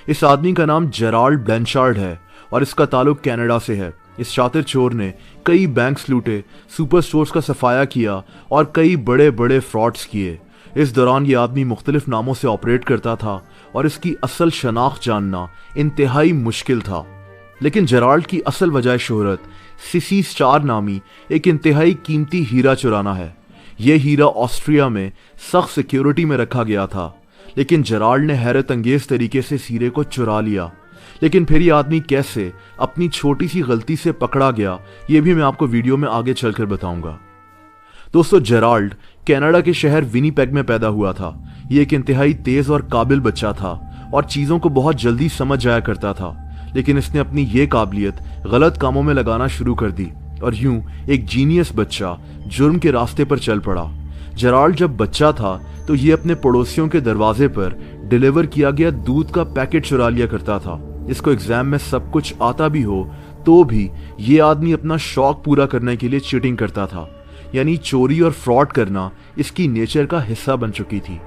इस आदमी का नाम जेराल्ड ब्लैंचार्ड है और इसका ताल्लुक कनाडा से है। इस शातिर चोर ने कई बैंक्स लूटे, सुपर स्टोर्स का सफाया किया और कई बड़े बड़े फ्रॉड्स किए। इस दौरान ये आदमी मुख्तलिफ नामों से ऑपरेट करता था और इसकी असल शनाख्त जानना इंतहाई मुश्किल था। लेकिन जेराल्ड की असल वजह शोहरत सिसी स्टार नामी एक इंतहाई कीमती हीरा चुराना है। यह हीरा ऑस्ट्रिया में सख्त सिक्योरिटी में रखा गया था, लेकिन जेराल्ड ने हैरत अंगेज तरीके से इस हीरे को चुरा लिया। लेकिन फिर यह आदमी कैसे अपनी छोटी सी गलती से पकड़ा गया, यह भी मैं आपको वीडियो में आगे चलकर बताऊंगा। दोस्तों, जेराल्ड कनाडा के शहर विनीपेग में पैदा हुआ था। यह एक इंतहाई तेज और काबिल बच्चा था और चीजों को बहुत जल्दी समझ जाया करता था। लेकिन इसने अपनी ये काबिलियत गलत कामों में लगाना शुरू कर दी और यूं एक जीनियस बच्चा जुर्म के रास्ते पर चल पड़ा। जेराल्ड जब बच्चा था तो ये अपने पड़ोसियों के दरवाजे पर डिलीवर किया गया दूध का पैकेट चुरा लिया करता था। इसको एग्जाम में सब कुछ आता भी हो तो भी ये आदमी अपना शौक पूरा करने के लिए चीटिंग करता था, यानी चोरी और फ्रॉड करना इसकी नेचर का हिस्सा बन चुकी थी।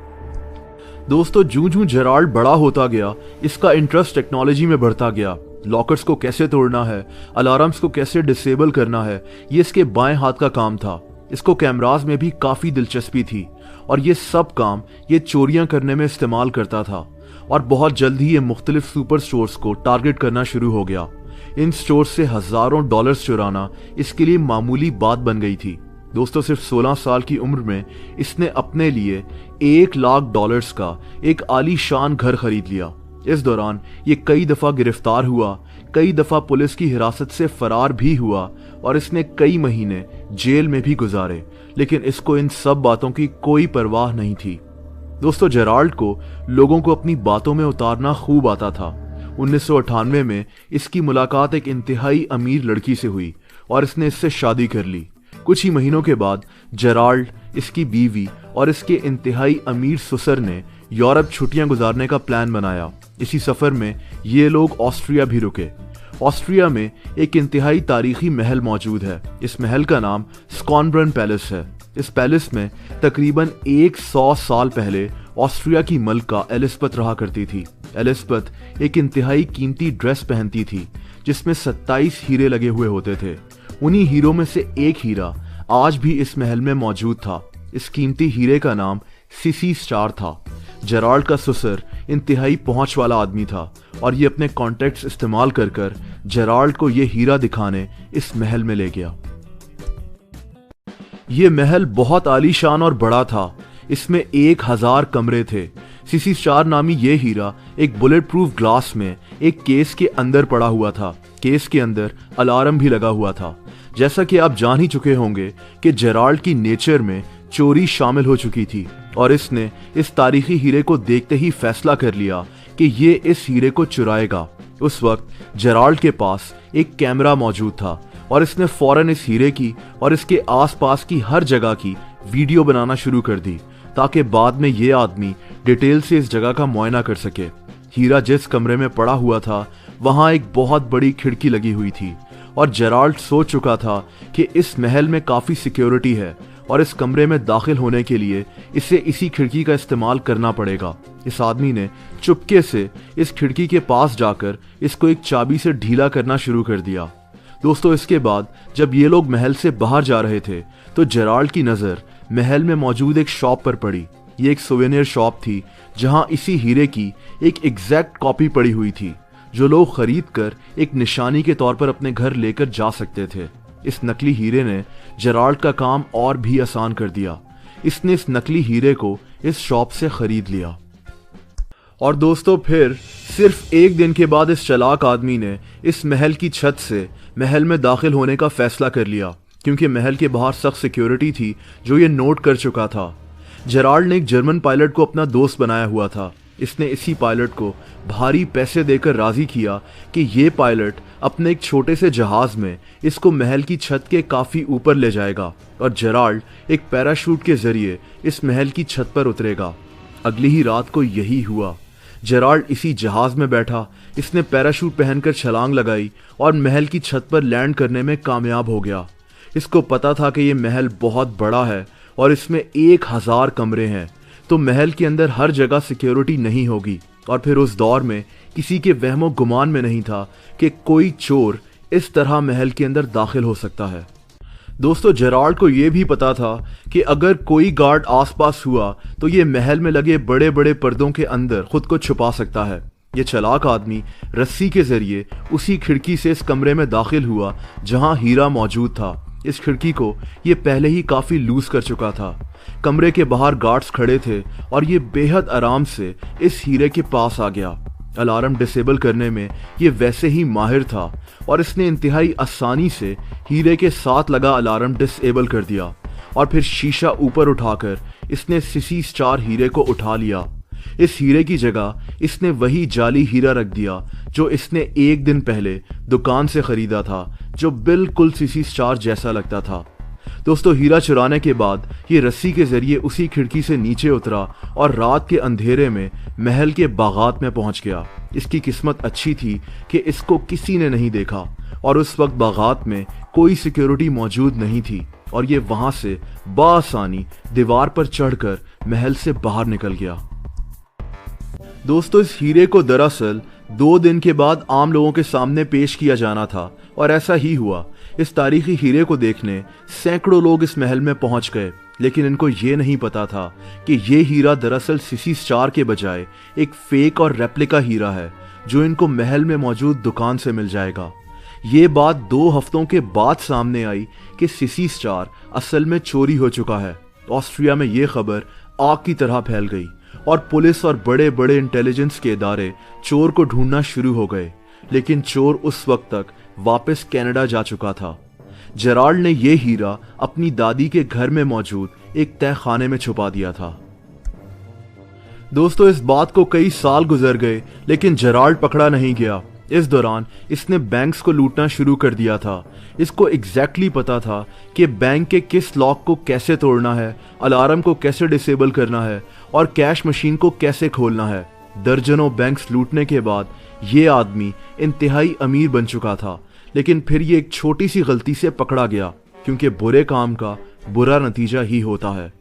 दोस्तों, जूं-जूं जेराल्ड बड़ा होता गया, इसका इंटरेस्ट टेक्नोलॉजी में बढ़ता गया। लॉकर्स को कैसे तोड़ना है, अलार्म्स को कैसे डिसेबल करना है, ये इसके बाएं हाथ का काम था। इसको कैमराज में भी काफी दिलचस्पी थी और ये सब काम ये चोरियां करने में इस्तेमाल करता था। और बहुत जल्द ही ये मुख्तलिफ सुपर स्टोर्स को टारगेट करना शुरू हो गया। इन स्टोर्स से हजारों डॉलर्स चुराना इसके लिए मामूली बात बन गई थी। दोस्तों, सिर्फ 16 साल की उम्र में इसने अपने लिए $1,00,000 का एक आलीशान घर खरीद लिया। इस दौरान ये कई दफा गिरफ्तार हुआ, कई दफा पुलिस की हिरासत से फरार भी हुआ और इसने कई महीने जेल में भी गुजारे। लेकिन इसको इन सब बातों की कोई परवाह नहीं थी। दोस्तों, जेराल्ड को लोगों को अपनी बातों में उतारना खूब आता था। 1998 में इसकी मुलाकात एक इंतहाई अमीर लड़की से हुई और इसने इससे शादी कर ली। कुछ ही महीनों के बाद जेराल्ड, इसकी बीवी और इसके इंतहाई अमीर ससुर ने यूरोप छुट्टियां गुजारने का प्लान बनाया। इसी सफर में ये लोग ऑस्ट्रिया भी रुके। ऑस्ट्रिया में एक इंतहाई तारीखी महल मौजूद है। इस महल का नाम स्कॉनब्रन पैलेस है। इस पैलेस में तकरीबन 100 साल पहले ऑस्ट्रिया की मलका एलिज़ाबेथ रहा करती थी। एलिज़ाबेथ एक इंतहाई कीमती ड्रेस पहनती थी जिसमें 27 हीरे लगे हुए होते थे। उन्हीं हीरों में से एक हीरा आज भी इस महल में मौजूद था। इस कीमती हीरे का नाम सिसी स्टार था। जेराल्ड का ससुर इंतहाई पहुंच वाला आदमी था और ये अपने कॉन्टेक्ट्स इस्तेमाल कर जेराल्ड को ये हीरा दिखाने इस महल में ले गया। ये महल बहुत आलीशान और बड़ा था। इसमें 1000 कमरे थे। सिसी स्टार नामी ये हीरा एक बुलेट प्रूफ ग्लास में एक केस के अंदर पड़ा हुआ था। केस के अंदर अलार्म भी लगा हुआ था। जैसा कि आप जान ही चुके होंगे कि जेराल्ड की नेचर में चोरी शामिल हो चुकी थी और इसने इस तारीखी हीरे को देखते ही फैसला कर लिया कि ये इस हीरे को चुराएगा। उस वक्त जेराल्ड के पास एक कैमरा मौजूद था और इसने फौरन इस हीरे की और इसके आसपास की हर जगह की वीडियो बनाना शुरू कर दी ताकि बाद में ये आदमी डिटेल से इस जगह का मुआयना कर सके। हीरा जिस कमरे में पड़ा हुआ था वहां एक बहुत बड़ी खिड़की लगी हुई थी और जेराल्ड सोच चुका था कि इस महल में काफी सिक्योरिटी है और इस कमरे में दाखिल होने के लिए इसे इसी खिड़की का इस्तेमाल करना पड़ेगा। इस आदमी ने चुपके से इस खिड़की के पास जाकर इसको एक चाबी से ढीला करना शुरू कर दिया। दोस्तों, इसके बाद जब ये लोग महल से बाहर जा रहे थे तो जेराल्ड की नजर महल में मौजूद एक शॉप पर पड़ी। ये एक सोवेनियर शॉप थी जहां इसी हीरे की एक एग्जैक्ट कॉपी पड़ी हुई थी जो लोग खरीद कर एक निशानी के तौर पर अपने घर लेकर जा सकते थे। इस नकली हीरे ने जेराल्ड का काम और भी आसान कर दिया। इसने इस नकली हीरे को इस शॉप से खरीद लिया। और दोस्तों, फिर सिर्फ एक दिन के बाद इस चालाक आदमी ने इस महल की छत से महल में दाखिल होने का फैसला कर लिया क्योंकि महल के बाहर सख्त सिक्योरिटी थी जो ये नोट कर चुका था। जेराल्ड ने एक जर्मन पायलट को अपना दोस्त बनाया हुआ था। इसने इसी पायलट को भारी पैसे देकर राजी किया कि ये पायलट अपने एक छोटे से जहाज में इसको महल की छत के काफी ऊपर ले जाएगा और जेराल्ड एक पैराशूट के जरिए इस महल की छत पर उतरेगा। अगली ही रात को यही हुआ। जेराल्ड इसी जहाज में बैठा, इसने पैराशूट पहनकर छलांग लगाई और महल की छत पर लैंड करने में कामयाब हो गया। इसको पता था कि ये महल बहुत बड़ा है और इसमें 1000 कमरे हैं, तो महल के अंदर हर जगह सिक्योरिटी नहीं होगी और फिर उस दौर में किसी के वहमो गुमान में नहीं था कि कोई चोर इस तरह महल के अंदर दाखिल हो सकता है। दोस्तों, जेराल्ड को यह भी पता था कि अगर कोई गार्ड आसपास हुआ तो ये महल में लगे बड़े बड़े पर्दों के अंदर खुद को छुपा सकता है। ये चालाक आदमी रस्सी के जरिए उसी खिड़की से इस कमरे में दाखिल हुआ जहां हीरा मौजूद था। इस खिड़की को ये पहले ही काफी लूज कर चुका था। कमरे के बाहर गार्ड्स खड़े थे और ये बेहद आराम से इस हीरे के पास आ गया। अलार्म डिसेबल करने में ये वैसे ही माहिर था और इसने इंतहाई आसानी से हीरे के साथ लगा अलार्म डिसेबल कर दिया और फिर शीशा ऊपर उठाकर इसने सीसी स्टार हीरे को उठा लिया। इस हीरे की जगह इसने वही जाली हीरा रख दिया जो इसने एक दिन पहले दुकान से खरीदा था, जो बिल्कुल सीसी स्टार जैसा लगता था। दोस्तों, हीरा चुराने के बाद ये रस्सी के जरिए उसी खिड़की से नीचे उतरा और रात के अंधेरे में महल के बागात में पहुंच गया। इसकी किस्मत अच्छी थी कि इसको किसी ने नहीं देखा और उस वक्त बागात में कोई सिक्योरिटी मौजूद नहीं थी और ये वहां से बासानी दीवार पर चढ़कर महल से बाहर निकल गया। दोस्तों, इस हीरे को दरअसल 2 दिन के बाद आम लोगों के सामने पेश किया जाना था और ऐसा ही हुआ। इस तारीखी हीरे को देखने सैकड़ों लोग इस महल में पहुंच गए, लेकिन इनको ये नहीं पता था कि ये हीरा दरअसल सीसी स्टार के बजाय एक फेक और रेप्लिका हीरा है जो इनको महल में मौजूद दुकान से मिल जाएगा। ये बात 2 हफ्तों के बाद सामने आई कि सीसी स्टार असल में चोरी हो चुका है। ऑस्ट्रिया में ये खबर आग की तरह फैल गई और पुलिस और बड़े बड़े इंटेलिजेंस के इदारे चोर को ढूंढना शुरू हो गए, लेकिन चोर उस वक्त तक वापस कनाडा जा चुका था। जेराल्ड ने यह हीरा अपनी दादी के घर में मौजूद एक तहखाने में छुपा दिया था। दोस्तों, इस बात को कई साल गुजर गए लेकिन जेराल्ड पकड़ा नहीं गया। इस दौरान इसने बैंक्स को लूटना शुरू कर दिया था। इसको एग्जैक्टली पता था कि बैंक के किस लॉक को कैसे तोड़ना है, अलार्म को कैसे डिसेबल करना है और कैश मशीन को कैसे खोलना है। दर्जनों बैंक्स लूटने के बाद ये आदमी इंतहाई अमीर बन चुका था, लेकिन फिर ये एक छोटी सी गलती से पकड़ा गया, क्योंकि बुरे काम का बुरा नतीजा ही होता है।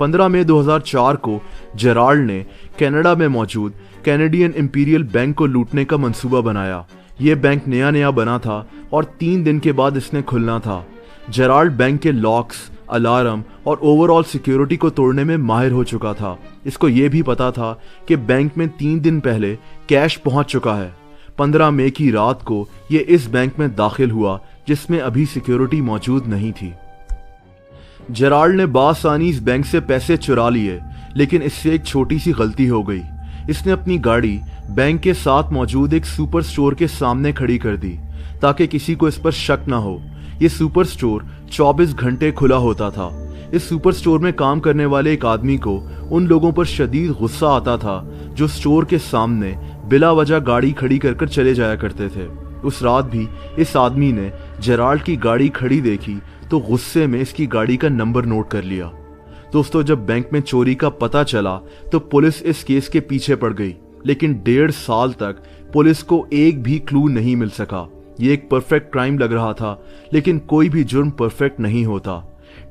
15 मई 2004 को जेराल्ड ने कनाडा में मौजूद कैनेडियन इंपीरियल बैंक को लूटने का मंसूबा बनाया। ये बैंक नया नया बना था और 3 दिन के बाद इसने खुलना था। जेराल्ड बैंक के लॉक्स, अलार्म और ओवरऑल सिक्योरिटी को तोड़ने में माहिर हो चुका था। इसको ये भी पता था कि बैंक में 3 दिन पहले कैश पहुंच चुका है। 15 मई की रात को ये इस बैंक में दाखिल हुआ जिसमें अभी सिक्योरिटी मौजूद नहीं थी। जेराल्ड ने बासानी इस बैंक से पैसे चुरा लिए, लेकिन इससे एक छोटी सी गलती हो गई। इसने अपनी गाड़ी बैंक के साथ मौजूद एक सुपर स्टोर के सामने खड़ी कर दी ताकि किसी को इस पर शक ना हो। यह सुपर स्टोर 24 घंटे खुला होता था। इस सुपर स्टोर में काम करने वाले एक आदमी को उन लोगों पर शदीद गुस्सा आता था जो स्टोर के सामने बिला वजह गाड़ी खड़ी कर चले जाया करते थे। उस रात भी इस आदमी ने जेराल्ड की गाड़ी खड़ी देखी तो गुस्से में इसकी गाड़ी का नंबर नोट कर लिया। दोस्तों, जब बैंक में चोरी का पता चला तो पुलिस इस केस के पीछे पड़ गई, लेकिन 1.5 साल तक पुलिस को एक भी क्लू नहीं मिल सका। ये एक परफेक्ट क्राइम लग रहा था, लेकिन कोई भी जुर्म परफेक्ट नहीं होता।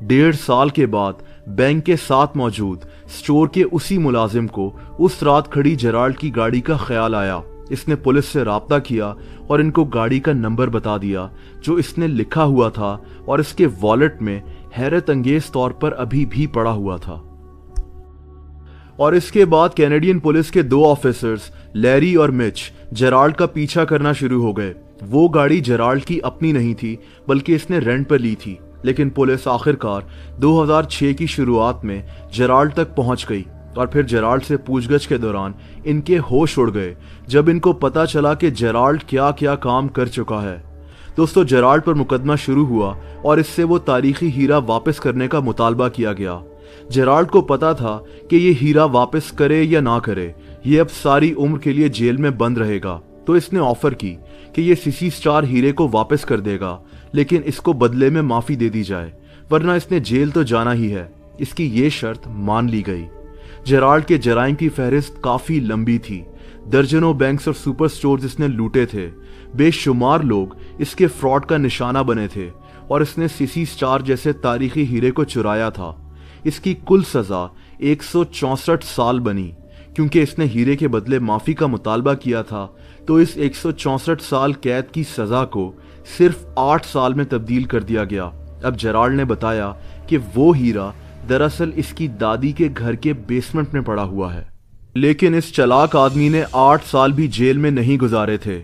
1.5 साल के बाद बैंक के साथ मौजूद स्टोर के उसी मुलाजिम को उस रात खड़ी जेराल्ड की गाड़ी का ख्याल आया। इसने पुलिस से राब्ता किया और इनको गाड़ी का नंबर बता दिया जो इसने लिखा हुआ था और इसके वॉलेट में हैरत अंगेज तौर पर अभी भी पड़ा हुआ था। और इसके बाद कैनेडियन पुलिस के 2 ऑफिसर्स लैरी और मिच जेराल्ड का पीछा करना शुरू हो गए। वो गाड़ी जेराल्ड की अपनी नहीं थी, बल्कि इसने रेंट पर ली थी, लेकिन पुलिस आखिरकार 2006 की शुरुआत में जेराल्ड तक पहुंच गई और फिर जेराल्ड से पूछगछ के दौरान इनके होश उड़ गए जब इनको पता चला कि जेराल्ड क्या क्या काम कर चुका है। दोस्तों, जेराल्ड पर मुकदमा शुरू हुआ और इससे वो तारीखी हीरा वापस करने का मुतालबा किया गया। जेराल्ड को पता था कि ये हीरा वापस करे या ना करे, ये अब सारी उम्र के लिए जेल में बंद रहेगा। तो इसने ऑफर की कि ये सीसी स्टार हीरे को वापस कर देगा, लेकिन इसको बदले में माफी दे दी जाए, वरना इसने जेल तो जाना ही है। इसकी ये शर्त मान ली गई। जेराल्ड के जराइम की फहरिस्त काफी लंबी थी। दर्जनों बैंक्स और सुपर स्टोर्स इसने लूटे थे। बेशुमार लोग इसके फ्रॉड का निशाना बने थे और इसने सीसी स्टार जैसे तारीखी हीरे को चुराया था। इसकी कुल सजा 164 साल बनी, क्योंकि इसने हीरे के बदले माफ़ी का मुतालबा किया था, तो इस 164 साल कैद की सज़ा को सिर्फ 8 साल में तब्दील कर दिया गया। अब जेराल्ड ने बताया कि वो हीरा दरअसल इसकी दादी के घर के बेसमेंट में पड़ा हुआ है। लेकिन इस चालाक आदमी ने 8 साल भी जेल में नहीं गुजारे थे।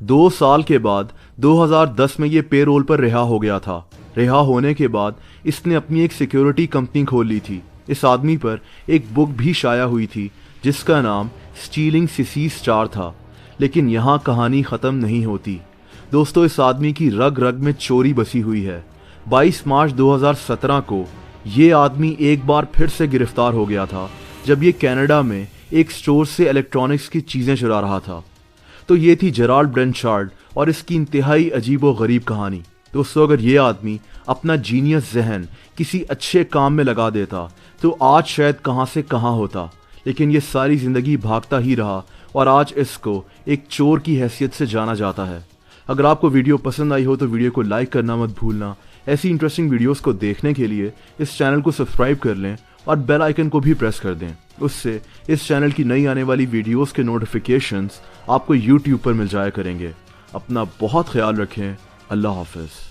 2 साल के बाद 2010 में ये पेरोल पर रिहा हो गया था। रिहा होने के बाद इसने अपनी एक सिक्योरिटी कंपनी खोल ली थी। इस आदमी पर एक बुक भी शाया हुई थी जिसका नाम स्टीलिंग सिसीज 4 था। लेकिन यहाँ कहानी ख़त्म नहीं होती दोस्तों, इस आदमी की रग रग में चोरी बसी हुई है। 22 मार्च 2017 को ये आदमी एक बार फिर से गिरफ्तार हो गया था जब ये कनाडा में एक स्टोर से इलेक्ट्रॉनिक्स की चीज़ें चुरा रहा था। तो ये थी जेराल्ड ब्लैंचार्ड और इसकी इंतहाई अजीब व गरीब कहानी। दोस्तों, अगर ये आदमी अपना जीनियस जहन किसी अच्छे काम में लगा देता तो आज शायद कहाँ से कहाँ होता, लेकिन ये सारी ज़िंदगी भागता ही रहा और आज इसको एक चोर की हैसियत से जाना जाता है। अगर आपको वीडियो पसंद आई हो तो वीडियो को लाइक करना मत भूलना। ऐसी इंटरेस्टिंग वीडियोस को देखने के लिए इस चैनल को सब्सक्राइब कर लें और बेल आइकन को भी प्रेस कर दें। उससे इस चैनल की नई आने वाली वीडियोस के नोटिफिकेशंस आपको यूट्यूब पर मिल जाया करेंगे। अपना बहुत ख्याल रखें। अल्लाह हाफ़िज़।